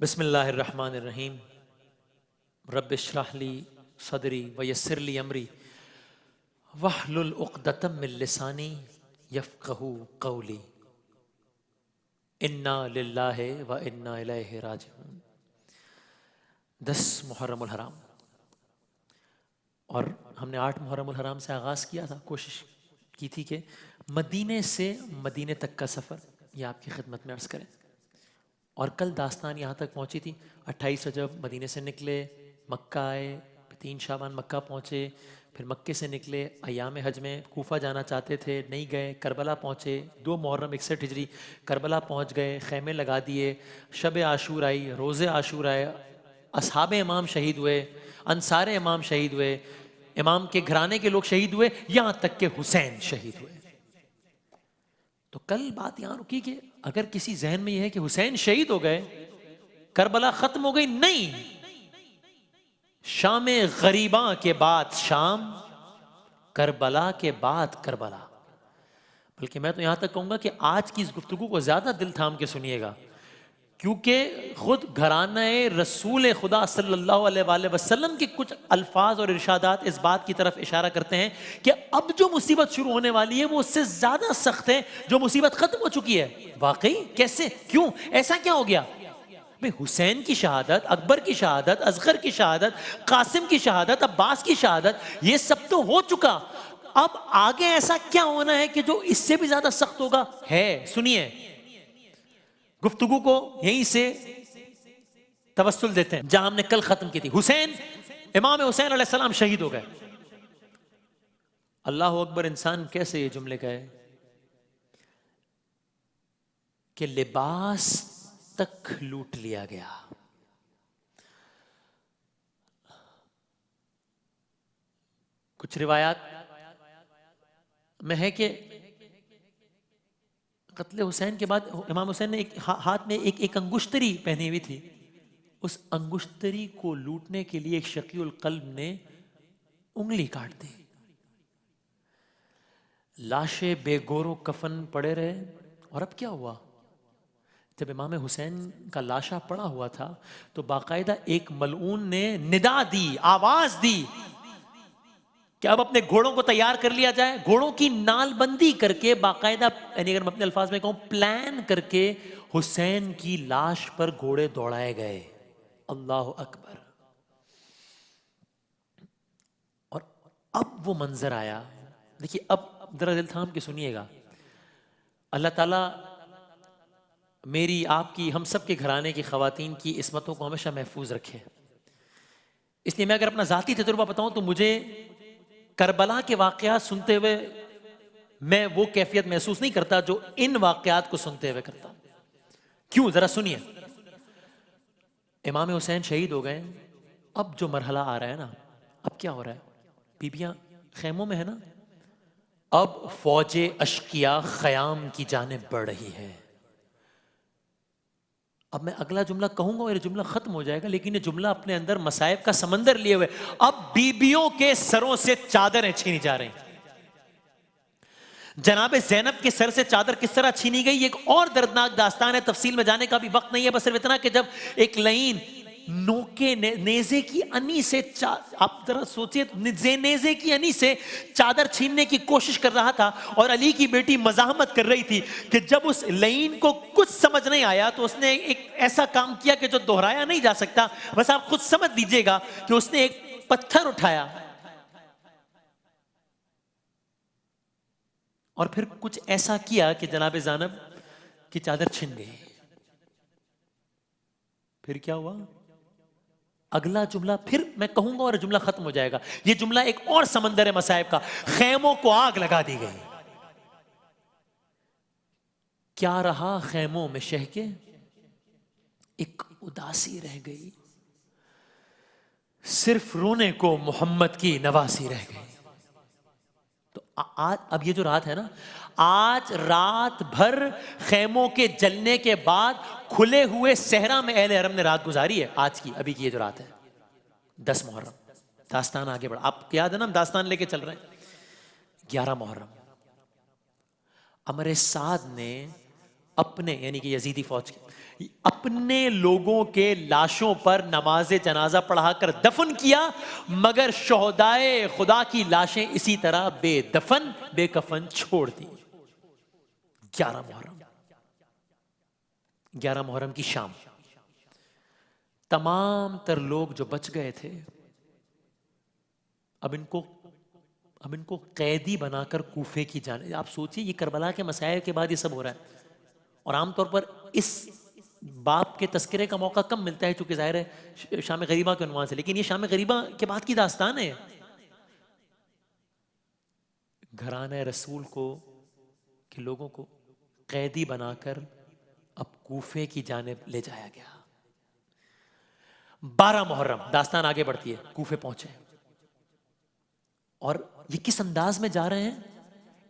بسم اللہ الرحمن الرحیم رب اشرح لی صدری ویسر لی امری واحلل عقدۃ من لسانی یفقہوا قولی انا للہ و انا الیہ راجعون۔ 10 محرم الحرام، اور ہم نے 8 محرم الحرام سے آغاز کیا تھا۔ کوشش کی تھی کہ مدینے سے مدینے تک کا سفر یہ آپ کی خدمت میں عرض کریں، اور کل داستان یہاں تک پہنچی تھی 28 رجب مدینے سے نکلے، مکہ آئے، 3 شعبان مکہ پہنچے، پھر مکے سے نکلے ایام حج میں کوفہ جانا چاہتے تھے، نہیں گئے، کربلا پہنچے، 2 محرم 61 ہجری کربلا پہنچ گئے، خیمے لگا دیے، شب عاشور آئی، روزے عاشور آئے، اصحاب امام شہید ہوئے، انصار امام شہید ہوئے، امام کے گھرانے کے لوگ شہید ہوئے، یہاں تک کہ حسین شہید ہوئے۔ تو کل بات یہاں رکی کہ اگر کسی ذہن میں یہ ہے کہ حسین شہید ہو گئے، کربلا ختم ہو گئی، نہیں، شام غریباں کے بعد شام، کربلا کے بعد کربلا۔ بلکہ میں تو یہاں تک کہوں گا کہ آج کی اس گفتگو کو زیادہ دل تھام کے سنیے گا، کیونکہ خود گھرانہ رسول خدا صلی اللہ علیہ وآلہ وسلم کے کچھ الفاظ اور ارشادات اس بات کی طرف اشارہ کرتے ہیں کہ اب جو مصیبت شروع ہونے والی ہے وہ اس سے زیادہ سخت ہے جو مصیبت ختم ہو چکی ہے۔ واقعی؟ کیسے؟ کیوں؟ ایسا کیا ہو گیا؟ حسین کی شہادت، اکبر کی شہادت، اصغر کی شہادت، قاسم کی شہادت، عباس کی شہادت، یہ سب تو ہو چکا، اب آگے ایسا کیا ہونا ہے کہ جو اس سے بھی زیادہ سخت ہوگا؟ ہے، سنیے، گفتگو کو یہیں سے توسل دیتے ہیں جہاں ہم نے کل ختم کی تھی۔ حسین، امام حسین علیہ السلام شہید ہو گئے۔ اللہ اکبر، انسان کیسے یہ جملے کہے کہ لباس تک لوٹ لیا گیا۔ کچھ روایات میں ہے کہ قتل حسین کے بعد امام حسین نے ہاتھ میں ایک انگشتری پہنی ہوئی تھی، اس انگشتری کو لوٹنے کے لیے ایک شقی القلب نے انگلی کاٹ دی۔ لاشیں بے گور و کفن پڑے رہے، اور اب کیا ہوا؟ جب امام حسین کا لاشا پڑا ہوا تھا تو باقاعدہ ایک ملعون نے ندا دی، آواز دی کہ اب اپنے گھوڑوں کو تیار کر لیا جائے۔ گھوڑوں کی نال بندی کر کے باقاعدہ، یعنی اگر میں اپنے الفاظ میں کہوں، پلان کر کے حسین کی لاش پر گھوڑے دوڑائے گئے۔ اللہ اکبر۔ اور اب وہ منظر آیا، دیکھیے، اب ذرا دل تھام کے سنیے گا۔ اللہ تعالیٰ میری، آپ کی، ہم سب کے گھرانے کی خواتین کی عصمتوں کو ہمیشہ محفوظ رکھے۔ اس لیے میں اگر اپنا ذاتی تجربہ بتاؤں تو مجھے کربلا کے واقعات سنتے ہوئے میں وہ کیفیت محسوس نہیں کرتا جو ان واقعات کو سنتے ہوئے کرتا۔ کیوں؟ ذرا سنیے۔ امام حسین شہید ہو گئے، اب جو مرحلہ آ رہا ہے نا، اب کیا ہو رہا ہے؟ بیبیاں خیموں میں ہے نا، اب فوج اشقیاء خیام کی جانب بڑھ رہی ہے۔ اب میں اگلا جملہ کہوں گا اور یہ جملہ ختم ہو جائے گا، لیکن یہ جملہ اپنے اندر مصائب کا سمندر لیے ہوئے، اب بیبیوں کے سروں سے چادریں چھینی جا رہی ہیں۔ جناب زینب کے سر سے چادر کس طرح چھینی گئی، ایک اور دردناک داستان ہے، تفصیل میں جانے کا بھی وقت نہیں ہے، بس صرف اتنا کہ جب ایک لعین نوکے نیزے کی انی سے، آپ ذرا سوچئے، نیزے کی انی سے چادر چھیننے کی کوشش کر رہا تھا، اور علی کی بیٹی مزاحمت کر رہی تھی کہ جب اس لعین کو کچھ سمجھ نہیں آیا تو اس نے ایک ایسا کام کیا کہ جو دہرایا نہیں جا سکتا، بس آپ خود سمجھ لیجئے گا کہ اس نے ایک پتھر اٹھایا اور پھر کچھ ایسا کیا کہ جناب زینب کی چادر چھن گئی۔ پھر کیا ہوا؟ اگلا جملہ پھر میں کہوں گا اور جملہ ختم ہو جائے گا۔ یہ جملہ ایک اور سمندر ہے مصائب کا۔ خیموں کو آگ لگا دی گئی۔ کیا رہا خیموں میں شہ کے؟ ایک اداسی رہ گئی، صرف رونے کو محمد کی نواسی رہ گئی۔ تو اب یہ جو رات ہے نا، آج رات بھر خیموں کے جلنے کے بعد کھلے ہوئے صحرا میں اہل حرم نے رات گزاری ہے۔ آج کی، ابھی کی یہ جو رات ہے، 10 محرم۔ داستان آگے بڑھا، آپ یاد ہے نا، ہم داستان لے کے چل رہے ہیں۔ 11 محرم، امر سعد نے اپنے، یعنی کہ یزیدی فوج کے اپنے لوگوں کے لاشوں پر نماز جنازہ پڑھا کر دفن کیا، مگر شہدائے خدا کی لاشیں اسی طرح بے دفن بے کفن چھوڑ دی۔ 11 محرم کی شام تمام تر لوگ جو بچ گئے تھے، اب ان کو قیدی بنا کر کوفے کی جانب، آپ سوچئے یہ کربلا کے مسائل کے بعد یہ سب ہو رہا ہے، اور عام طور پر اس باپ کے تذکرے کا موقع کم ملتا ہے چونکہ ظاہر ہے شام غریبہ کے عنوان سے، لیکن یہ شام غریبہ کے بعد کی داستان ہے۔ گھرانہ رسول کو کہ لوگوں کو قیدی بنا کر اب کوفے کی جانب لے جایا گیا۔ 12 محرم داستان آگے بڑھتی ہے، کوفے پہنچے، اور یہ کس انداز میں جا رہے ہیں؟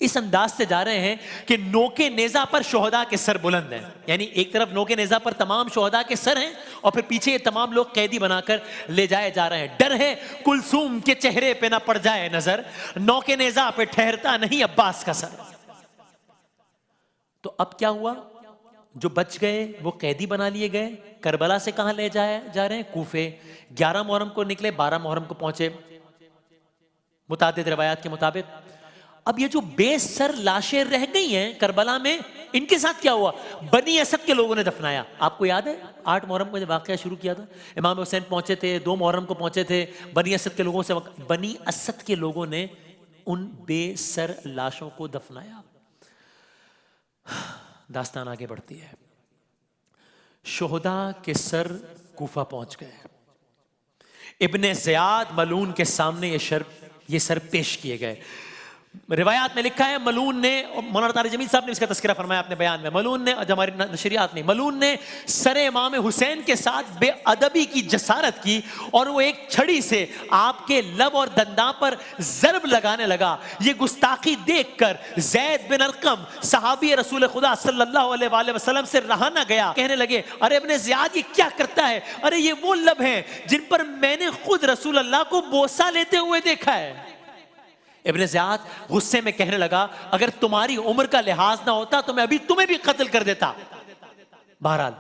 اس انداز سے جا رہے ہیں کہ نوکے نیزہ پر شہداء کے سر بلند ہیں، یعنی ایک طرف نوکے نیزہ پر تمام شہداء کے سر ہیں، اور پھر پیچھے یہ تمام لوگ قیدی بنا کر لے جائے جا رہے ہیں۔ ڈر ہے کلثوم کے چہرے پہ نہ پڑ جائے نظر، نوکے نیزہ پہ ٹھہرتا نہیں عباس کا سر۔ تو اب کیا ہوا؟ جو بچ گئے وہ قیدی بنا لیے گئے، کربلا سے کہاں لے جائے جا رہے ہیں؟ کوفے۔ 11 محرم کو نکلے، 12 محرم کو پہنچے متعدد روایات کے مطابق۔ اب یہ جو بے سر لاشیں رہ گئی ہیں کربلا میں، ان کے ساتھ کیا ہوا؟ بنی اسد کے لوگوں نے دفنایا۔ آپ کو یاد ہے 8 محرم کو جب واقعہ شروع کیا تھا، امام حسین پہنچے تھے، 2 محرم کو پہنچے تھے، بنی اسد کے لوگوں سے بنی اسد کے لوگوں نے ان بے سر لاشوں کو دفنایا۔ داستان آگے بڑھتی ہے، شہداء کے سر کوفہ پہنچ گئے، ابن زیاد ملعون کے سامنے یہ سر پیش کیے گئے۔ روایات میں لکھا ہے ملعون نے، مولانا طارق جمیل صاحب نے اس کا تذکرہ فرمایا اپنے بیان میں، ملعون نے، ہماری نشریات نہیں، ملعون نے سر امام حسین کے ساتھ بے ادبی کی جسارت کی، اور وہ ایک چھڑی سے آپ کے لب اور دنداں پر ضرب لگانے لگا۔ یہ گستاخی دیکھ کر زید بن ارقم صحابی رسول خدا صلی اللہ علیہ وآلہ وسلم سے رہا نہ گیا، کہنے لگے ارے ابن زیاد یہ کیا کرتا ہے؟ ارے یہ وہ لب ہیں جن پر میں نے خود رسول اللہ کو بوسہ لیتے ہوئے دیکھا ہے۔ ابن زیاد غصے میں کہنے لگا اگر تمہاری عمر کا لحاظ نہ ہوتا تو میں ابھی تمہیں بھی قتل کر دیتا۔ بہرحال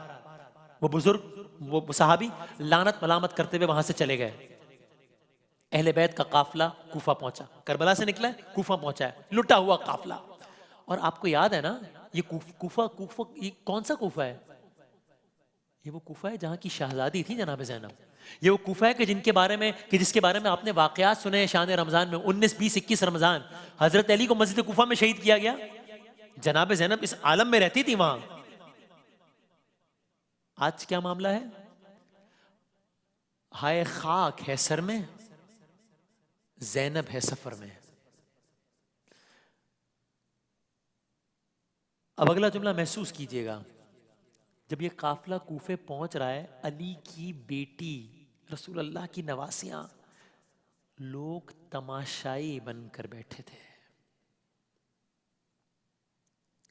وہ بزرگ، وہ صحابی لعنت ملامت کرتے ہوئے وہاں سے چلے گئے۔ اہل بیت کا قافلہ کوفہ پہنچا، کربلا سے نکلا ہے، کوفہ پہنچا ہے، لٹا ہوا قافلہ۔ اور آپ کو یاد ہے نا یہ کوفہ یہ کون سا کوفہ ہے؟ یہ وہ کوفہ ہے جہاں کی شہزادی تھی جناب زینب۔ یہ وہ کوفہ ہے کہ جس کے بارے میں آپ نے واقعات سنے ہیں شان رمضان میں، 19، 20، 21 رمضان حضرت علی کو مسجد کوفہ میں شہید کیا گیا۔ جناب زینب اس عالم میں رہتی تھی وہاں۔ آج کیا معاملہ ہے؟ ہائے خاک ہے سر میں، زینب ہے سفر میں۔ اب اگلا جملہ محسوس کیجئے گا، جب یہ قافلہ کوفے پہنچ رہا ہے، علی کی بیٹی رسول اللہ کی نواسیاں، لوگ تماشائی بن کر بیٹھے تھے۔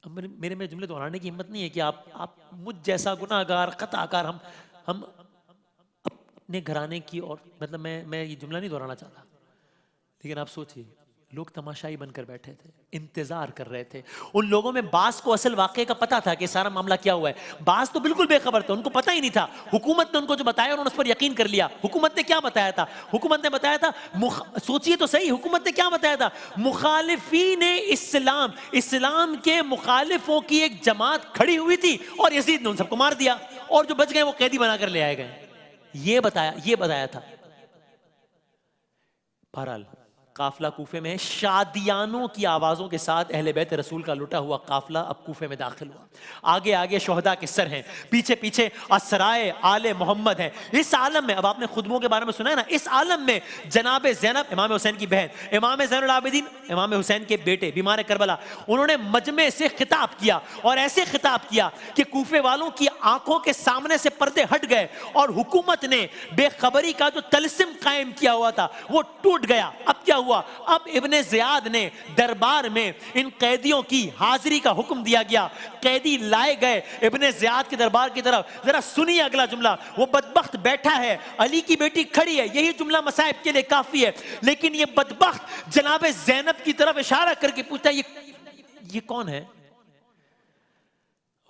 اب میرے میں جملے دہرانے کی ہمت نہیں ہے کہ آپ مجھ جیسا گناہ گار خطا کار ہم اپنے گھرانے کی، اور مطلب میں یہ جملہ نہیں دہرانا چاہتا، لیکن آپ سوچئے لوگ تماشائی بن کر بیٹھے تھے، انتظار کر رہے تھے۔ ان لوگوں میں بعض کو اصل واقعے کا پتا تھا کہ سارا معاملہ کیا ہوا ہے، بعض تو بالکل بے خبر تھے، ان کو پتہ ہی نہیں تھا۔ حکومت نے ان کو جو بتایا انہوں نے اس پر یقین کر لیا۔ حکومت نے کیا بتایا تھا؟ حکومت نے بتایا تھا، سوچئے تو صحیح، حکومت نے کیا بتایا تھا؟ مخالفین اسلام کے مخالفوں کی ایک جماعت کھڑی ہوئی تھی اور یزید نے ان سب کو مار دیا، اور جو بچ گئے وہ قیدی بنا کر لے آئے گئے۔ یہ بتایا تھا۔ بہرحال قافلہ کوفے میں شادیانوں کی آوازوں کے ساتھ اہل بیت رسول کا لٹا ہوا قافلہ اب کوفے میں داخل ہوا۔ آگے آگے شہداء کے سر ہیں، پیچھے پیچھے اسرائے آل محمد ہیں۔ اس عالم میں، اب آپ نے خطبوں کے بارے میں سنا ہے نا، اس عالم میں جناب زینب امام حسین کی بہن، امام زین العابدین امام حسین کے بیٹے، بیمار کربلا، انہوں نے مجمع سے خطاب کیا، اور ایسے خطاب کیا کہ کوفے والوں کی آنکھوں کے سامنے سے پردے ہٹ گئے، اور حکومت نے بے خبری کا جو طلسم قائم کیا ہوا تھا وہ ٹوٹ گیا۔ اب کیا ہوا؟ اب ابن زیاد نے دربار میں ان قیدیوں کی حاضری کا حکم دیا گیا، قیدی لائے گئے ابن زیاد کے دربار کی طرف۔ ذرا سنیے اگلا جملہ، وہ بدبخت بیٹھا ہے، علی کی بیٹی کھڑی ہے، یہی جملہ مصائب کے لیے کافی ہے، لیکن یہ بدبخت جناب زینب کی طرف اشارہ کر کے پوچھتا ہے یہ کون ہے؟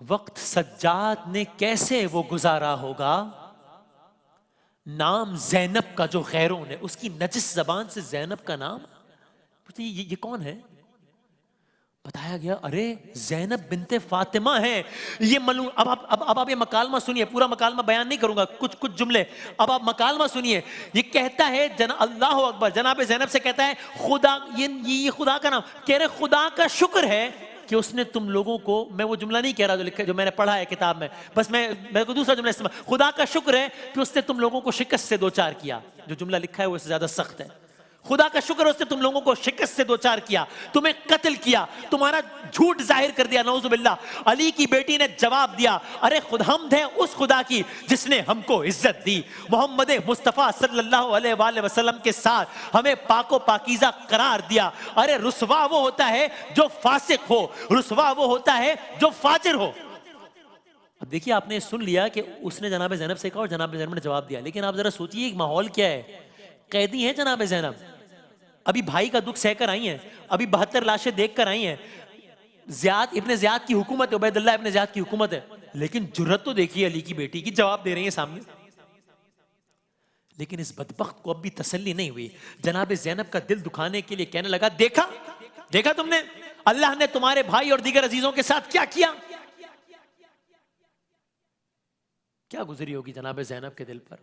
وقت سجاد نے کیسے وہ گزارا ہوگا، نام زینب کا جو غیروں نے، اس کی نجس زبان سے زینب کا نام، یہ کون ہے؟ بتایا گیا ارے زینب بنت فاطمہ ہے یہ ملعون. اب آپ یہ مکالمہ سنیے، پورا مکالمہ بیان نہیں کروں گا، کچھ جملے اب آپ مکالمہ سنیے. یہ کہتا ہے اللہ اکبر، جناب زینب سے کہتا ہے خدا، یہ خدا کا نام کہہ رہے، خدا کا شکر ہے کہ اس نے تم لوگوں کو، میں وہ جملہ نہیں کہہ رہا جو لکھا جو میں نے پڑھا ہے کتاب میں، بس میں کو دوسرا جملہ استعمال، خدا کا شکر ہے کہ اس نے تم لوگوں کو شکست سے دوچار کیا. جو جملہ لکھا ہے وہ اس سے زیادہ سخت ہے. خدا کا شکر ہے اس نے تم لوگوں کو شکست سے دوچار کیا، تمہیں قتل کیا، تمہارا جھوٹ ظاہر کر دیا، نعوذ باللہ. علی کی بیٹی نے جواب دیا ارے حمد ہے اس خدا کی جس نے ہم کو عزت دی، محمد مصطفیٰ صلی اللہ علیہ وآلہ وسلم کے ساتھ ہمیں پاک و پاکیزہ قرار دیا. ارے رسوا وہ ہوتا ہے جو فاسق ہو، رسوا وہ ہوتا ہے جو فاجر ہو. اب دیکھیے آپ نے سن لیا کہ اس نے جناب زینب سے کہا اور جناب زینب نے جواب دیا، لیکن آپ ذرا سوچئے ایک ماحول کیا ہے. قیدی ہیں جناب زینب، ابھی بھائی کا دکھ سہ کر آئی ہیں، ابھی 72 لاشیں دیکھ کر آئی ہیں. ابن زیاد کی حکومت ہے، عبید اللہ ابن زیاد کی حکومت ہے، لیکن جرت تو دیکھیے علی کی بیٹی کی، جواب دے رہی ہیں سامنے. لیکن اس بدبخت کو اب بھی تسلی نہیں ہوئی. جناب زینب کا دل دکھانے کے لیے کہنے لگا دیکھا تم نے اللہ نے تمہارے بھائی اور دیگر عزیزوں کے ساتھ کیا کیا. کیا گزری ہوگی جناب زینب کے دل پر،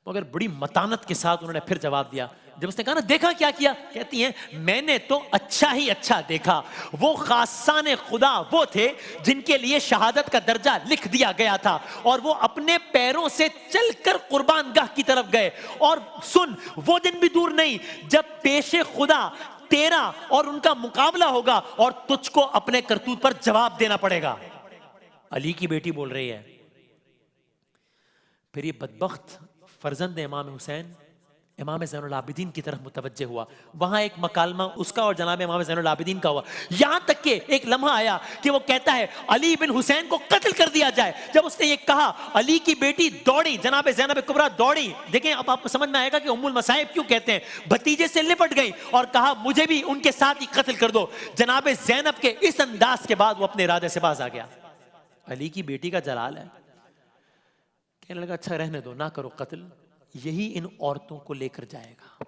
مگر بڑی متانت کے ساتھ انہوں نے پھر جواب دیا. جب اس نے کہا نا دیکھا کیا کیا، کہتی ہیں میں نے تو اچھا ہی اچھا دیکھا. وہ خاصان خدا وہ تھے جن کے لیے شہادت کا درجہ لکھ دیا گیا تھا، اور وہ اپنے پیروں سے چل کر قربان گاہ کی طرف گئے. اور سن، وہ دن بھی دور نہیں جب پیش خدا تیرا اور ان کا مقابلہ ہوگا اور تجھ کو اپنے کرتوت پر جواب دینا پڑے گا. علی کی بیٹی بول رہی ہے. پھر یہ بدبخت فرزند امام حسین امام زین العابدین کی طرف متوجہ ہوا. وہاں ایک مکالمہ اس کا اور جناب امام زین العابدین کا ہوا، یہاں تک کہ ایک لمحہ آیا کہ وہ کہتا ہے علی بن حسین کو قتل کر دیا جائے. جب اس نے یہ کہا علی کی بیٹی دوڑی، جناب زینب کبریٰ دوڑی. دیکھیں اب آپ کو سمجھ میں آئے گا کہ ام المصائب کیوں کہتے ہیں. بھتیجے سے لپٹ گئی اور کہا مجھے بھی ان کے ساتھ ہی قتل کر دو. جناب زینب کے اس انداز کے بعد وہ اپنے ارادے سے باز آ گیا. علی کی بیٹی کا جلال ہے. کہنے لگا اچھا رہنے دو، نہ کرو قتل، یہی ان عورتوں کو لے کر جائے گا.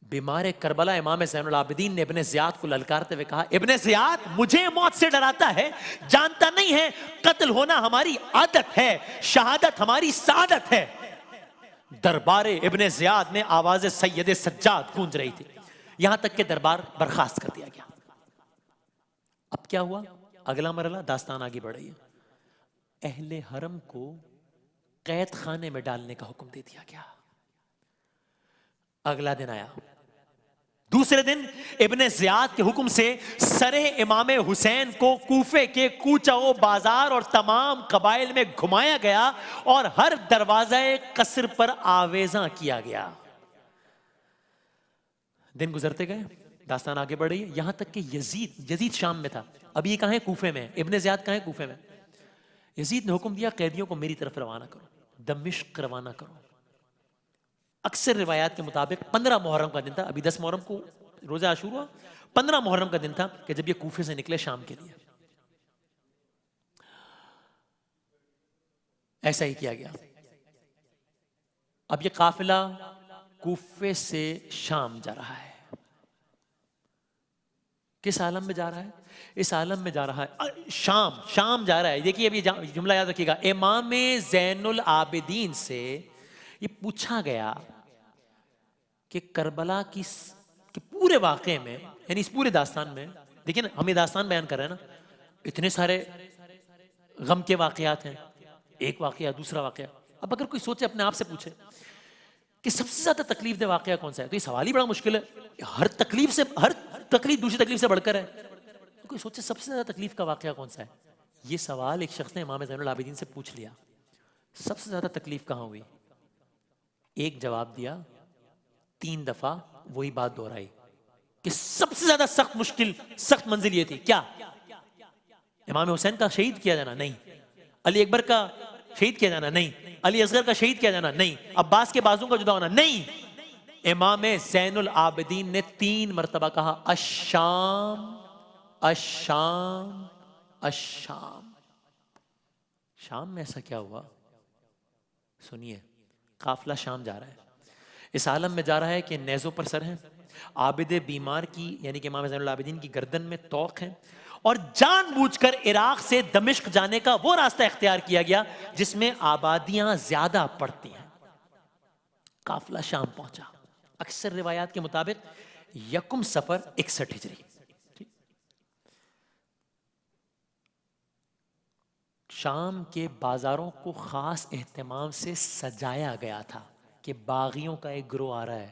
بیمار کربلا امام زین العابدین نے ابن زیاد کو للکارتے ہوئے کہا ابن زیاد مجھے موت سے ڈراتا ہے، جانتا نہیں ہے قتل ہونا ہماری عادت ہے، شہادت ہماری سعادت ہے. دربار ابن زیاد میں آواز سید سجاد گونج رہی تھی، یہاں تک کہ دربار برخاست کر دیا گیا. اب کیا ہوا؟ اگلا مرحلہ داستان آگے بڑھ رہی ہے. اہل حرم کو قید خانے میں ڈالنے کا حکم دے دیا گیا. اگلا دن آیا، دوسرے دن ابن زیاد کے حکم سے سرے امام حسین کو کوفے کے کوچہ و بازار اور تمام قبائل میں گھمایا گیا اور ہر دروازہ قصر پر آویزاں کیا گیا. دن گزرتے گئے، داستان آگے بڑھ رہی ہے، یہاں تک کہ یزید شام میں تھا. اب یہ کہاں ہے؟ کوفے میں. ابن زیاد کہاں ہے؟ کوفے میں. یزید نے حکم دیا قیدیوں کو میری طرف روانہ کرو، دمشق روانہ کرو. اکثر روایات کے مطابق 15 محرم کا دن تھا، ابھی 10 محرم کو روزہ عاشورہ، 15 محرم کا دن تھا کہ جب یہ کوفے سے نکلے شام کے لیے. ایسا ہی کیا گیا. اب یہ قافلہ کوفے سے شام جا رہا ہے. کس عالم میں جا رہا ہے؟ اس عالم میں جا رہا ہے شام جا رہا ہے. دیکھیے اب یہ جملہ یاد رکھیے گا. امام زین العابدین سے یہ پوچھا گیا کہ کربلا کی پورے واقعے میں، یعنی اس پورے داستان میں، دیکھیں نا ہم یہ داستان بیان کر رہے ہیں نا، اتنے سارے غم کے واقعات ہیں، ایک واقعہ دوسرا واقعہ. اب اگر کوئی سوچے اپنے آپ سے پوچھے کہ سب سے زیادہ تکلیف دہ واقعہ کون سا ہے، تو یہ سوال ہی بڑا مشکل ہے. ہر تکلیف دوسری تکلیف سے بڑھ کر ہے. کوئی سوچے سب سے زیادہ تکلیف کا واقعہ کون سا ہے. یہ سوال ایک شخص نے امام زین العابدین سے پوچھ لیا، سب سے زیادہ تکلیف کہاں ہوئی؟ ایک جواب دیا، 3 دفعہ وہی بات دہرائی کہ سب سے زیادہ سخت منزل یہ تھی. کیا؟ امام حسین کا شہید کیا جانا؟ نہیں. علی اکبر کا شہید کیا جانا؟ نہیں. علی اصغر کا شہید کیا جانا؟ نہیں. عباس کے بازوں کا جدا ہونا؟ نہیں. امام زین العابدین نے 3 مرتبہ کہا الشام الشام الشام. شام میں ایسا کیا ہوا؟ سنیے، قافلہ شام جا رہا ہے، اس عالم میں جا رہا ہے کہ نیزوں پر سر ہیں، عابد بیمار کی یعنی کہ امام زین العابدین کی گردن میں طوق ہیں، اور جان بوجھ کر عراق سے دمشق جانے کا وہ راستہ اختیار کیا گیا جس میں آبادیاں زیادہ پڑتی ہیں. قافلہ شام پہنچا، اکثر روایات کے مطابق 1 صفر 61 ہجری. شام کے بازاروں کو خاص اہتمام سے سجایا گیا تھا کہ باغیوں کا ایک گروہ آ رہا ہے،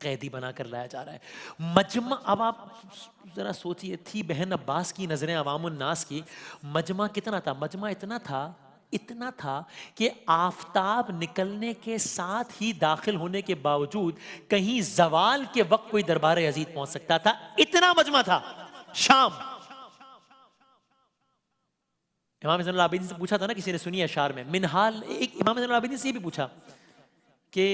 قیدی بنا کر لایا جا رہا ہے. مجمع، اب آپ ذرا سوچئے، تھی بہن عباس کی نظریں عوام الناس کی، مجمع کتنا تھا؟ مجمع اتنا تھا کہ آفتاب نکلنے کے ساتھ ہی داخل ہونے کے باوجود کہیں زوال کے وقت کوئی دربار یزید پہنچ سکتا تھا، اتنا مجمع تھا شام. امام زین العابدین سے پوچھا تھا نا کسی نے، سنی اشعار میں منحال، ایک امام زین العابدین سے یہ بھی پوچھا کہ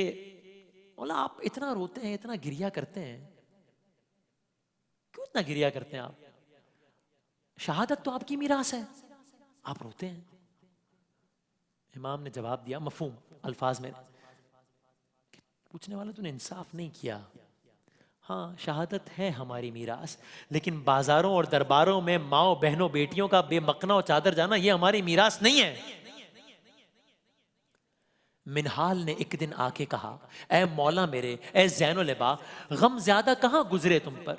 مولا آپ اتنا روتے ہیں، اتنا گریا کرتے ہیں، کیوں اتنا گریا کرتے ہیں آپ؟ شہادت تو آپ کی میراث ہے، آپ روتے ہیں. امام نے جواب دیا مفہوم الفاظ میں، پوچھنے والا تو نے انصاف نہیں کیا. ہاں شہادت ہے ہماری میراث، لیکن بازاروں اور درباروں میں ماؤں بہنوں بیٹیوں کا بے مقنا و چادر جانا یہ ہماری میراث نہیں ہے. منحال نے ایک دن آ کے کہا، اے مولا میرے، اے زین العبا، غم زیادہ کہاں گزرے تم پر.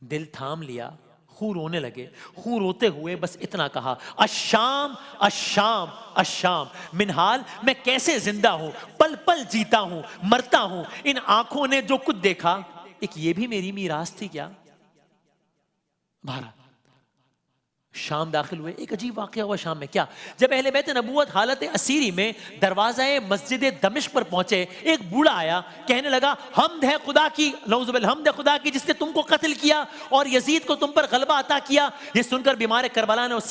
دل تھام لیا، خون رونے لگے، خون روتے ہوئے بس اتنا کہا، الشام الشام الشام. منحال میں کیسے زندہ ہوں، پل پل جیتا ہوں، مرتا ہوں، ان آنکھوں نے جو کچھ دیکھا، ایک یہ بھی میری میراث تھی کیا؟ بہرحال شام داخل ہوئے. ایک عجیب واقعہ ہوا شام میں. کیا؟ جب اہل بیت نبوت حالت اسیری میں دروازہ مسجد دمشق پر پہنچے، ایک بوڑھا آیا، کہنے لگا حمد ہے خدا کی، نعوذ باللہ، حمد ہے خدا کی جس نے تم کو قتل کیا اور یزید کو تم پر غلبہ عطا کیا. یہ سن کر بیمار کربلا نے اس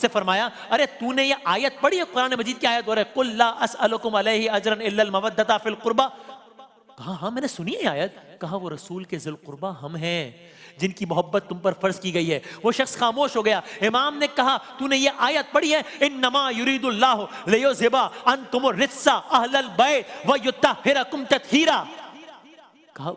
سے فرمایا، ارے تو نے یہ آیت پڑھی ہے قرآن مجید کی آیت، قل لا اسألکم علیہ اجرا الا المودۃ فی القربى. کہا ہاں میں نے سنی ہے آیت. کہا وہ رسول کے ذی القربہ ہم ہیں جن کی محبت تم پر فرض کی گئی ہے. وہ شخص خاموش ہو گیا. امام نے کہا تو نے یہ آیت پڑھی ہے، انما یرید اللہ لیذھب عنکم الرجس اہل البیت ویطہرکم تطہیرا. کہا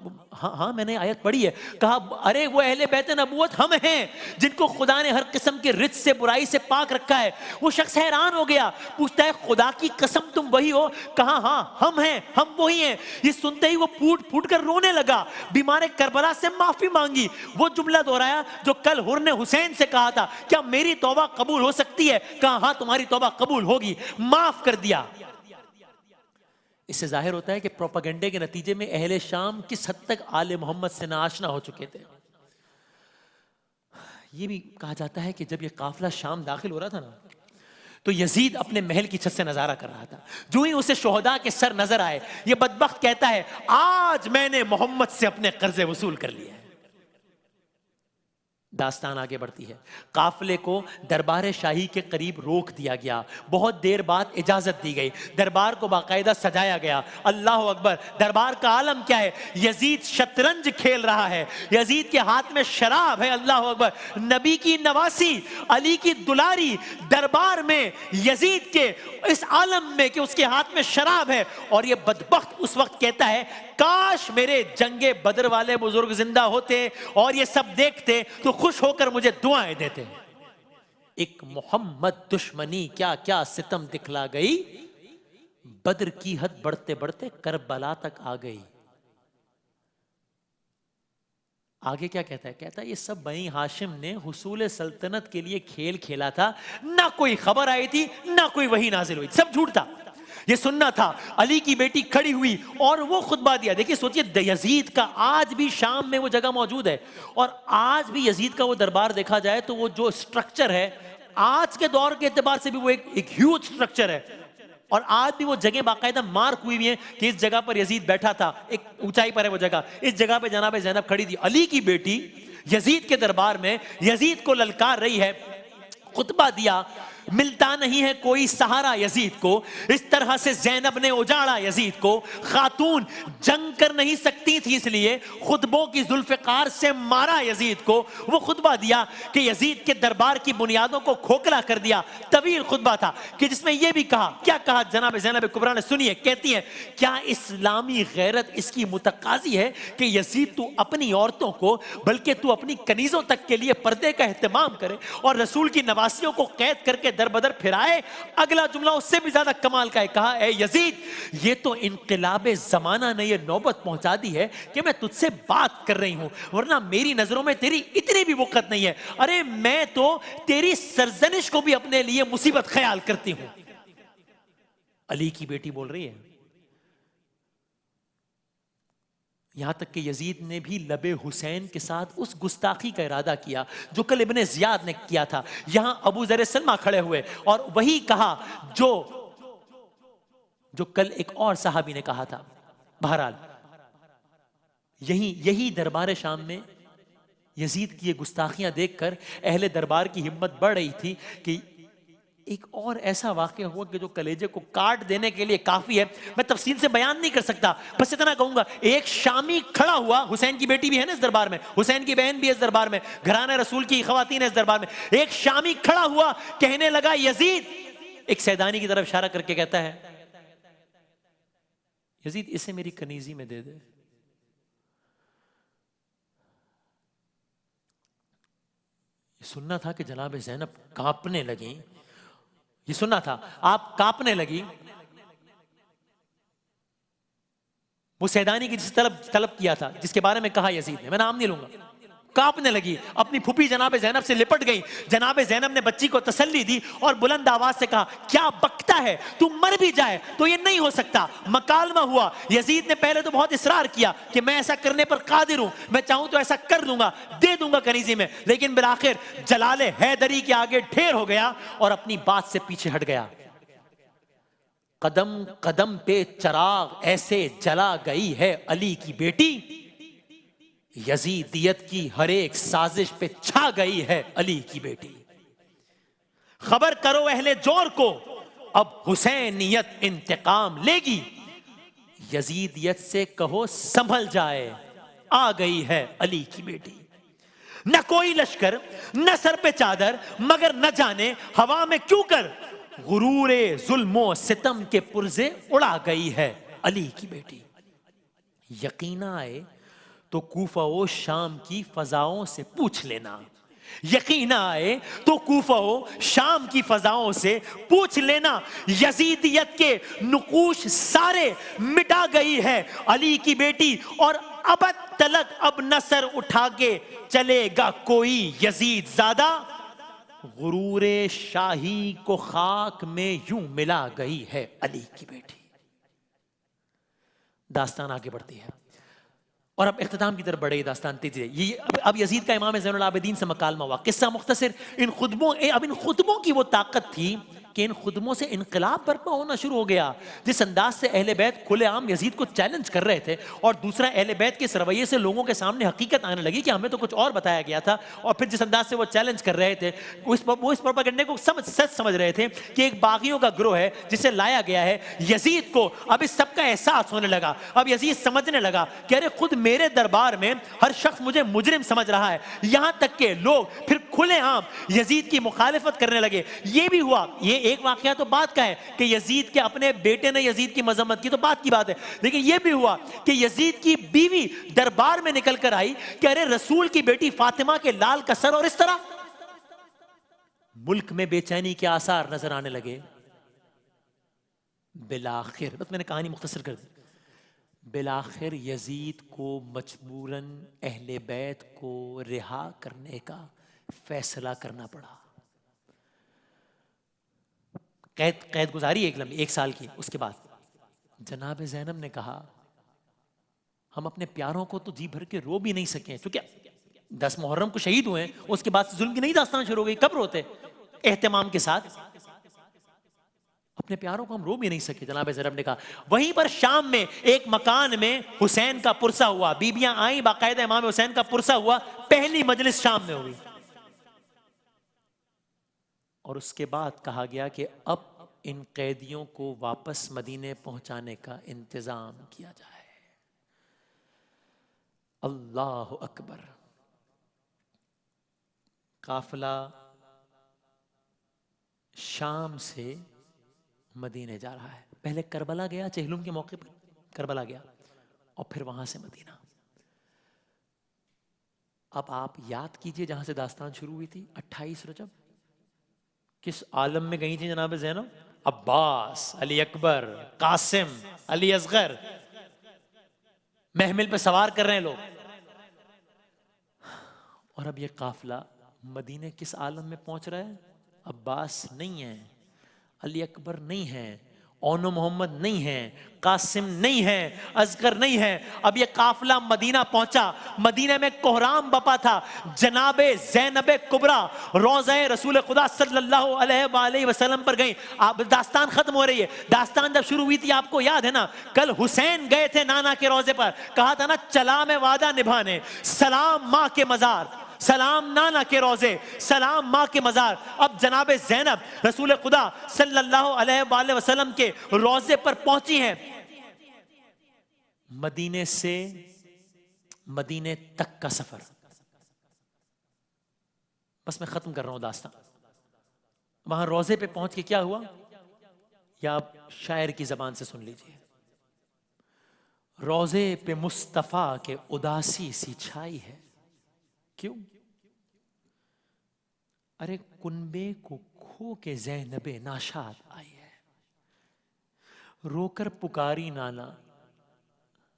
ہاں میں نے آیت پڑھی ہے. کہا ارے وہ اہل بیت نبوت ہم ہیں جن کو خدا نے ہر قسم کے رجس سے، برائی سے پاک رکھا ہے. وہ شخص حیران ہو گیا، پوچھتا ہے خدا کی قسم تم وہی ہو؟ کہا ہاں ہم ہیں، ہم وہی ہیں. یہ سنتے ہی وہ پھوٹ پھوٹ کر رونے لگا، بیمار کربلا سے معافی مانگی، وہ جملہ دہرایا جو کل حر نے حسین سے کہا تھا، کیا میری توبہ قبول ہو سکتی ہے؟ کہا ہاں تمہاری توبہ قبول ہوگی، معاف کر دیا. اس سے ظاہر ہوتا ہے کہ پروپیگنڈے کے نتیجے میں اہل شام کس حد تک آل محمد سے ناآشنا ہو چکے تھے. یہ بھی کہا جاتا ہے کہ جب یہ قافلہ شام داخل ہو رہا تھا نا، تو یزید اپنے محل کی چھت سے نظارہ کر رہا تھا. جو ہی اسے شہداء کے سر نظر آئے، یہ بدبخت کہتا ہے آج میں نے محمد سے اپنے قرضے وصول کر لیے. داستان آگے بڑھتی ہے. قافلے کو دربار شاہی کے قریب روک دیا گیا. بہت دیر بعد اجازت دی گئی. دربار کو باقاعدہ سجایا گیا. اللہ اکبر. دربار کا عالم کیا ہے؟ یزید شطرنج کھیل رہا ہے، یزید کے ہاتھ میں شراب ہے. اللہ اکبر. نبی کی نواسی، علی کی دلاری، دربار میں یزید کے اس عالم میں کہ اس کے ہاتھ میں شراب ہے. اور یہ بدبخت اس وقت کہتا ہے کاش میرے جنگ بدر والے بزرگ زندہ ہوتے اور یہ سب دیکھتے تو خوش ہو کر مجھے دعائیں دیتے. ایک محمد دشمنی کیا کیا ستم دکھلا گئی، بدر کی حد بڑھتے بڑھتے کربلا تک آ گئی. آگے کیا کہتا ہے؟ کہتا ہے یہ سب بنی ہاشم نے حصول سلطنت کے لیے کھیل کھیلا تھا، نہ کوئی خبر آئی تھی، نہ کوئی وحی نازل ہوئی، سب جھوٹ تھا. یہ سننا تھا. علی کی بیٹی کھڑی ہوئی اور وہ خطبہ دیا. دیکھیے سوچئے، یزید کا آج بھی شام میں وہ جگہ موجود ہے، اور آج بھی یزید کا وہ دربار دیکھا جائے تو وہ جو سٹرکچر ہے آج کے دور کے اعتبار سے بھی وہ ایک ہیوج سٹرکچر ہے. اور آج بھی وہ جگہ باقاعدہ مارک ہوئی ہیں کہ اس جگہ پر یزید بیٹھا تھا. ایک اونچائی پر ہے وہ جگہ، اس جگہ پہ جناب زینب کھڑی تھی. علی کی بیٹی یزید کے دربار میں یزید کو للکار رہی ہے. خطبہ دیا. ملتا نہیں ہے کوئی سہارا یزید کو، اس طرح سے زینب نے اجاڑا یزید کو، خاتون جنگ کر نہیں سکتی تھی اس لیے خطبوں کی ذوالفقار سے مارا یزید کو۔ وہ خطبہ دیا کہ یزید کے دربار کی بنیادوں کو کھوکھلا کر دیا، طویل خطبہ تھا کہ جس میں یہ بھی کہا، کیا کہا جناب زینب کبریٰ نے، سنیے، کہتی ہیں کیا اسلامی غیرت اس کی متقاضی ہے کہ یزید تو اپنی عورتوں کو بلکہ تو اپنی کنیزوں تک کے لیے پردے کا اہتمام کرے اور رسول کی نواسیوں کو قید کر کے در بدر پھرائے؟ اگلا جملہ اس سے بھی زیادہ کمال کا ہے، کہا اے یزید یہ تو انقلاب زمانہ نے یہ نوبت پہنچا دی ہے کہ میں تجھ سے بات کر رہی ہوں، ورنہ میری نظروں میں تیری اتنی بھی وقت نہیں ہے، ارے میں تو تیری سرزنش کو بھی اپنے لیے مصیبت خیال کرتی ہوں۔ علی کی بیٹی بول رہی ہے، یہاں تک کہ یزید نے بھی لب حسین کے ساتھ اس گستاخی کا ارادہ کیا جو کل ابن زیاد نے کیا تھا۔ یہاں ابو ذر سلمہ کھڑے ہوئے اور وہی کہا جو کل ایک اور صحابی نے کہا تھا۔ بہرحال یہی دربار شام میں یزید کی یہ گستاخیاں دیکھ کر اہل دربار کی ہمت بڑھ رہی تھی کہ ایک اور ایسا واقعہ ہوا کہ جو کلیجے کو کاٹ دینے کے لیے کافی ہے، میں تفصیل سے بیان نہیں کر سکتا، بس اتنا کہوں گا، ایک شامی کھڑا ہوا، حسین کی بیٹی بھی ہے نا اس دربار میں، حسین کی بہن بھی ہے اس دربار میں، گھرانے رسول کی خواتین ہے اس دربار میں، ایک شامی کھڑا ہوا کہنے لگا یزید، ایک سیدانی کی طرف اشارہ کر کے کہتا ہے یزید اسے میری کنیزی میں دے دے۔ یہ سننا تھا کہ جناب زینب کانپنے لگیں، یہ سننا تھا آپ کانپنے لگی۔ وہ سیدانی کی جس طلب کیا تھا، جس کے بارے میں کہا یزید نے، میں نام نہیں لوں گا، کانپنے لگی، اپنی پھوپھی جناب زینب سے لپٹ گئی۔ جناب زینب نے بچی کو تسلی دی اور بلند آواز سے کہا کیا بکتا ہے، تو مر بھی جائے تو یہ نہیں ہو سکتا۔ مکالمہ ہوا، یزید نے پہلے تو بہت اصرار کیا کہ میں ایسا کرنے پر قادر ہوں، میں چاہوں تو ایسا کر دوں گا، دے دوں گا کنیزی میں، لیکن بالآخر جلال حیدری کے آگے ڈھیر ہو گیا اور اپنی بات سے پیچھے ہٹ گیا۔ قدم قدم پہ چراغ ایسے جلا گئی ہے علی کی بیٹی، یزیدیت کی ہر ایک سازش پہ چھا گئی ہے علی کی بیٹی۔ خبر کرو اہل جور کو اب حسینیت انتقام لے گی، یزیدیت سے کہو سنبھل جائے آ گئی ہے علی کی بیٹی۔ نہ کوئی لشکر نہ سر پہ چادر، مگر نہ جانے ہوا میں کیوں کر غرور ظلم و ستم کے پرزے اڑا گئی ہے علی کی بیٹی۔ یقین آئے تو کوفہ و شام کی فضاؤں سے پوچھ لینا، یقین آئے تو کوفہ و شام کی فضاؤں سے پوچھ لینا، یزیدیت کے نقوش سارے مٹا گئی ہے علی کی بیٹی، اور ابد تلک اب نہ سر اٹھا کے چلے گا کوئی یزید زادہ، غرور شاہی کو خاک میں یوں ملا گئی ہے علی کی بیٹی۔ داستان آگے بڑھتی ہے اور اب اختتام کی طرف بڑھے گی داستان تیزی سے۔ یہ اب یزید کا امام زین العابدین سے مکالمہ ہوا، قصہ مختصر۔ ان خطبوں کی وہ طاقت تھی کہ ان خطبوں سے انقلاب برپا ہونا شروع ہو گیا۔ جس انداز سے اہل بیت کھلے عام یزید کو چیلنج کر رہے تھے، اور دوسرا اہل بیت کے اس رویے سے لوگوں کے سامنے حقیقت آنے لگی کہ ہمیں تو کچھ اور بتایا گیا تھا، اور پھر جس انداز سے وہ چیلنج کر رہے تھے، وہ اس پروپیگنڈے کو سچ سمجھ رہے تھے کہ ایک باغیوں کا گروہ ہے جسے لایا گیا ہے۔ یزید کو اب اس سب کا احساس ہونے لگا، اب یزید سمجھنے لگا کہ ارے خود میرے دربار میں ہر شخص مجھے مجرم سمجھ رہا ہے، یہاں تک کہ لوگ پھر کھلے عام یزید کی مخالفت کرنے لگے۔ یہ بھی ہوا، یہ ایک واقعہ تو بات کا ہے کہ یزید کے اپنے بیٹے نے یزید کی مذمت کی، تو بات کی بات ہے، لیکن یہ بھی ہوا کہ یزید کی بیوی دربار میں نکل کر آئی کہ ارے رسول کی بیٹی فاطمہ کے لال کا سر، اور اس طرح ملک میں بے چینی کے آثار نظر آنے لگے۔ بالآخر، بس میں نے کہانی مختصر کر دی، بالآخر یزید کو مجبوراً اہل بیت کو رہا کرنے کا فیصلہ کرنا پڑا۔ قید گزاری ایک سال کی، اس کے بعد جناب زینب نے کہا ہم اپنے پیاروں کو تو جی بھر کے رو بھی نہیں سکیں، چونکہ 10 محرم کو شہید ہوئے ہیں، اس کے بعد ظلم کی نئی داستان شروع ہو گئی، کب روتے اہتمام کے ساتھ، اپنے پیاروں کو ہم رو بھی نہیں سکے۔ جناب زینب نے کہا، وہیں پر شام میں ایک مکان میں حسین کا پرسہ ہوا، بیبیاں آئیں، باقاعدہ امام حسین کا پرسہ ہوا، پہلی مجلس شام میں ہوئی، اور اس کے بعد کہا گیا کہ اب ان قیدیوں کو واپس مدینے پہنچانے کا انتظام کیا جائے۔ اللہ اکبر۔ قافلہ شام سے مدینے جا رہا ہے، پہلے کربلا گیا، چہلم کے موقع پر کربلا گیا، اور پھر وہاں سے مدینہ۔ اب آپ یاد کیجئے جہاں سے داستان شروع ہوئی تھی، 28 رجب کس عالم میں گئی تھی جناب زینب؟ عباس، علی اکبر، قاسم، علی اصغر، محمل پہ سوار کر رہے ہیں لوگ، اور اب یہ قافلہ مدینے کس عالم میں پہنچ رہا ہے؟ عباس نہیں ہے، علی اکبر نہیں ہے، اونو محمد نہیں ہے، قاسم نہیں ہے، اصغر نہیں ہے۔ اب یہ قافلہ مدینہ پہنچا، مدینہ میں کوہرام بپا تھا، جناب زینب کبریٰ روضہ رسول خدا صلی اللہ علیہ وآلہ وسلم پر گئیں۔ اب داستان ختم ہو رہی ہے، داستان جب شروع ہوئی تھی آپ کو یاد ہے نا، کل حسین گئے تھے نانا کے روضے پر، کہا تھا نا چلا میں وعدہ نبھانے، سلام ماں کے مزار، سلام نانا کے روزے، سلام ماں کے مزار۔ اب جناب زینب رسول خدا صلی اللہ علیہ وآلہ وسلم کے روزے پر پہنچی ہیں۔ مدینے سے مدینے تک کا سفر، بس میں ختم کر رہا ہوں داستان۔ وہاں روزے پہ پہنچ کے کیا ہوا، یا آپ شاعر کی زبان سے سن لیجئے۔ روزے پہ مصطفیٰ کے اداسی سی چھائی ہے، کیوں؟ ارے کنبے کو کھو کے زینب ناشاد آئی ہے، رو کر پکاری نانا،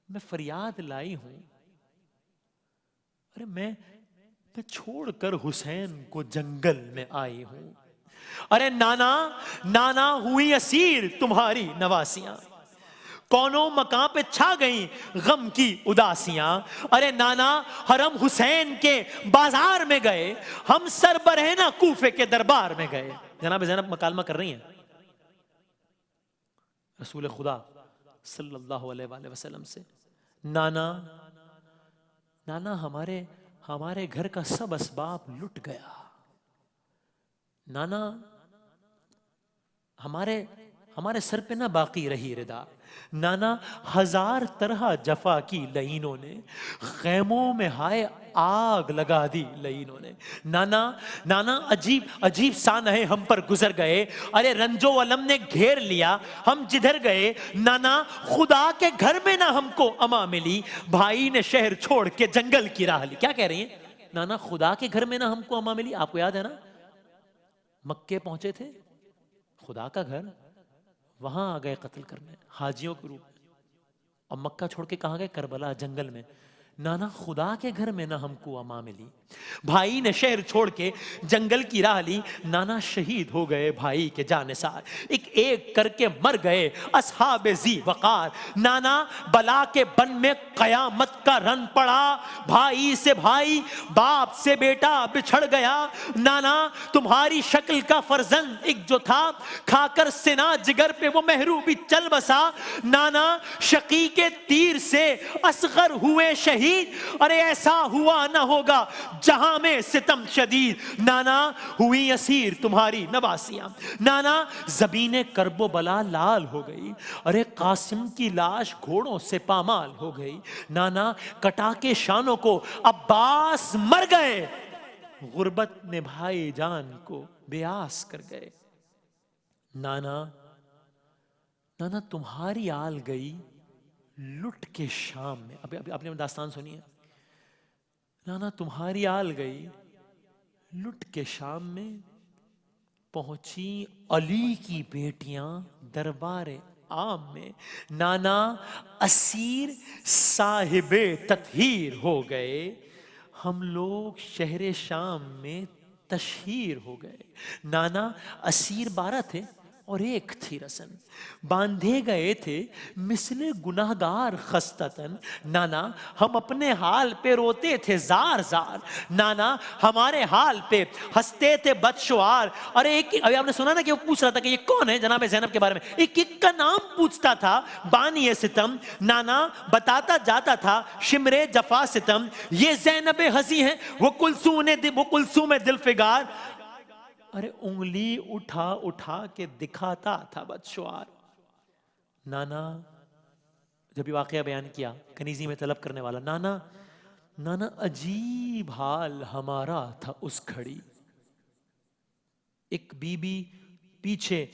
میں فریاد لائی ہوں، ارے میں چھوڑ کر حسین کو جنگل میں آئی ہوں، ارے نانا نانا ہوئی اسیر تمہاری نواسیاں، کونوں مکان پہ چھا گئیں غم کی اداسیاں، ارے نانا حرم حسین کے بازار میں گئے، ہم سربرہنہ کوفے کے دربار میں گئے۔ جناب زینب مکالمہ کر رہی ہیں رسول خدا صلی اللہ علیہ وآلہ وسلم سے، نانا نانا ہمارے گھر کا سب اسباب لٹ گیا، نانا ہمارے سر پہ نہ باقی رہی ردا، نانا ہزار طرح جفا کی لعینوں نے، خیموں میں ہائے آگ لگا دی لعینوں نے، نانا عجیب سانحے ہم پر گزر گئے، ارے رنج و الم نے گھیر لیا ہم جدھر گئے، نانا خدا کے گھر میں نہ ہم کو اما ملی، بھائی نے شہر چھوڑ کے جنگل کی راہ لی۔ کیا کہہ رہی ہیں؟ نانا خدا کے گھر میں نہ ہم کو اما ملی، آپ کو یاد ہے نا مکے پہنچے تھے، خدا کا گھر، وہاں آ گئے قتل کرنے حاجیوں کے روپ میں، اور مکہ چھوڑ کے کہاں گئے؟ کربلا جنگل میں۔ نانا خدا کے گھر میں نہ ہم کو اما ملی، بھائی نے شہر چھوڑ کے جنگل کی راہ لی، نانا شہید ہو گئے بھائی کے جانثار، ایک ایک کر کے مر گئے اصحاب ذی وقار، نانا بلا کے بن میں قیامت کا رن پڑا، بھائی سے بھائی باپ سے بیٹا بچھڑ گیا، نانا تمہاری شکل کا فرزند ایک جو تھا، کھا کر سنا جگر پہ وہ محروبی چل بسا، نانا شقی کے تیر سے اصغر ہوئے شہید، ارے ایسا ہوا نہ ہوگا جہاں میں ستم شدید، نانا ہوئی اسیر تمہاری نواسیاں، نانا زبین کرب و بلا لال ہو گئی، ارے قاسم کی لاش گھوڑوں سے پامال ہو گئی، نانا کٹا کے شانوں کو عباس مر گئے، غربت نے بھائی جان کو بیاس کر گئے، نانا تمہاری آل گئی لٹ کے شام میں، ابھی آپ نے داستان سنی ہے، نانا تمہاری آل گئی لٹ کے شام میں، پہنچی علی کی بیٹیاں دربار عام میں، نانا اسیر صاحب تطہیر ہو گئے، ہم لوگ شہر شام میں تشہیر ہو گئے، نانا اسیر 12 تھے اور ایک تھی رسن، باندھے گئے تھے مثل گناہگار خستتن، نانا ہم اپنے حال پہ روتے تھے زار زار، نانا ہمارے حال پہ ہنستے تھے بدشعار، اور ایک ابھی آپ نے سنا نا کہ وہ پوچھ رہا تھا کہ یہ کون ہے جناب زینب کے بارے میں، ایک ایک کا نام پوچھتا تھا بانی ستم، نانا بتاتا جاتا تھا شمر جفا ستم، یہ زینب ہنسی ہیں وہ کلثوم دل فگار، ارے انگلی اٹھا اٹھا کے دکھاتا تھا بدشعار. نانا جب یہ واقعہ بیان کیا کنیزی میں طلب کرنے والا، نانا نانا عجیب حال ہمارا تھا اس گھڑی. ایک بی بی پیچھے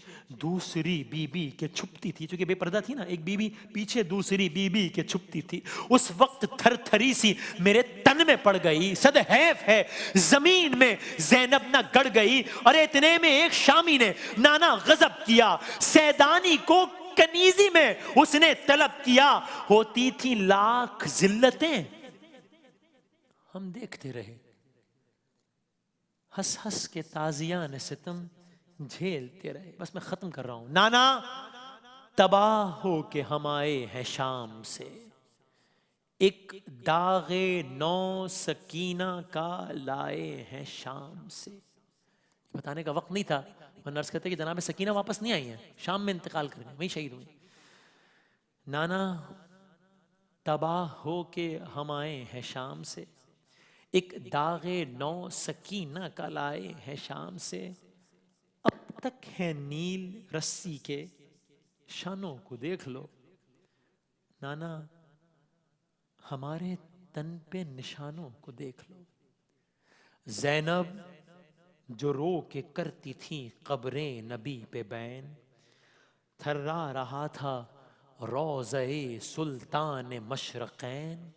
دوسری بی بی کے چھپتی تھی، چونکہ بے پردہ تھی نا، ایک بی بی پیچھے دوسری بی بی کے چھپتی تھی. اس وقت تھر تھری سی میرے تن میں پڑ گئی، صد حیف ہے زمین میں زینب نہ گڑ گئی. اور اتنے میں ایک شامی نے نانا غضب کیا، سیدانی کو کنیزی میں اس نے طلب کیا. ہوتی تھی لاکھ ذلتیں ہم دیکھتے رہے، ہنس ہنس کے تازیان ستم جھیلتے رہے. بس میں ختم کر رہا ہوں. نانا تباہ ہو کے ہم آئے ہیں شام سے، ایک داغ نو سکینہ کا لائے ہیں شام سے. بتانے کا وقت نہیں تھا، وہ نرس کہتے کہ جناب سکینہ واپس نہیں آئی ہیں، شام میں انتقال کر گئے، وہیں شہید ہوئی. نانا تباہ ہو کے ہم آئے ہیں شام سے، ایک داغ نو سکینہ کا لائے ہیں شام سے. اب تک ہے نیل رسی کے شانوں کو دیکھ لو. نانا ہمارے تن پہ نشانوں کو دیکھ لو. زینب جو رو کے کرتی تھی قبریں نبی پہ بین، تھرا رہا تھا روضہ سلطان مشرقین.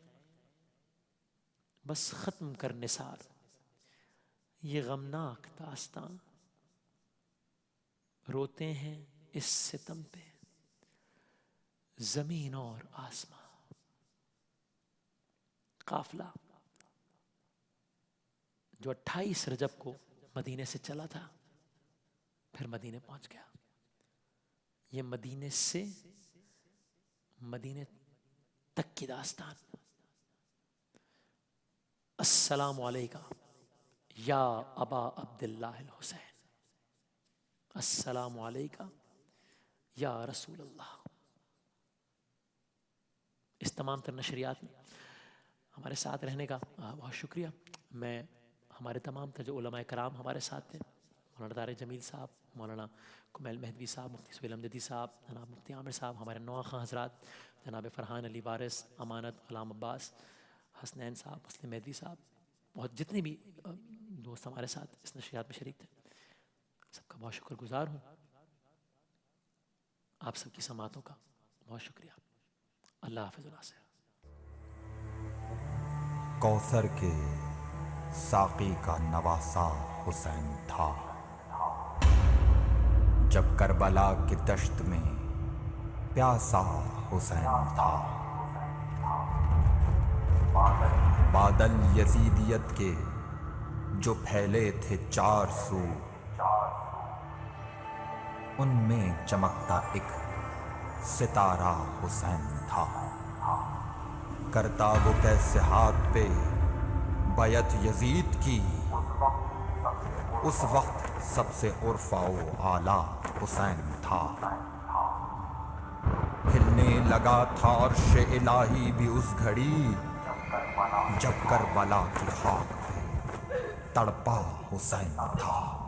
بس ختم کر نثار یہ غمناک داستان، روتے ہیں اس ستم پہ زمین اور آسمان. قافلہ جو 28 رجب کو مدینے سے چلا تھا پھر مدینے پہنچ گیا. یہ مدینے سے مدینے تک کی داستان. السلام علیکہ یا ابا عبداللہ الحسین، السلام علیکہ یا رسول اللہ. اس تمام تر نشریات میں ہمارے ساتھ رہنے کا بہت شکریہ. میں ہمارے تمام تر جو علماء کرام ہمارے ساتھ تھے، مولانا طارق جمیل صاحب، مولانا کمیل مہدوی صاحب، مفتی سہیل امجدی صاحب، جناب مفتی عامر صاحب، ہمارے نواں خاں حضرات جناب فرحان علی وارث، امانت، غلام عباس، حسنین صاحب، مسلم مہدوی صاحب، بہت جتنے بھی دوست ہمارے ساتھ اس نشریات میں شریک تھے، سب کا بہت شکر گزار ہوں. آپ سب کی سماعتوں کا بہت شکریہ. اللہ حافظ. ناصر کوثر کے ساقی کا نواسا حسین تھا، جب کربلا کی دشت میں پیاسا حسین تھا. بادل یزیدیت کے جو پھیلے تھے چار سو، ان میں چمکتا ایک ستارہ حسین تھا. کرتا وہ کیسے ہاتھ پہ بیعت یزید کی، اس وقت سب سے عرفا و اعلیٰ حسین تھا. ہلنے لگا تھا عرش الہی بھی اس گھڑی، جب کربلا کی خاک پہ تڑپا حسین تھا.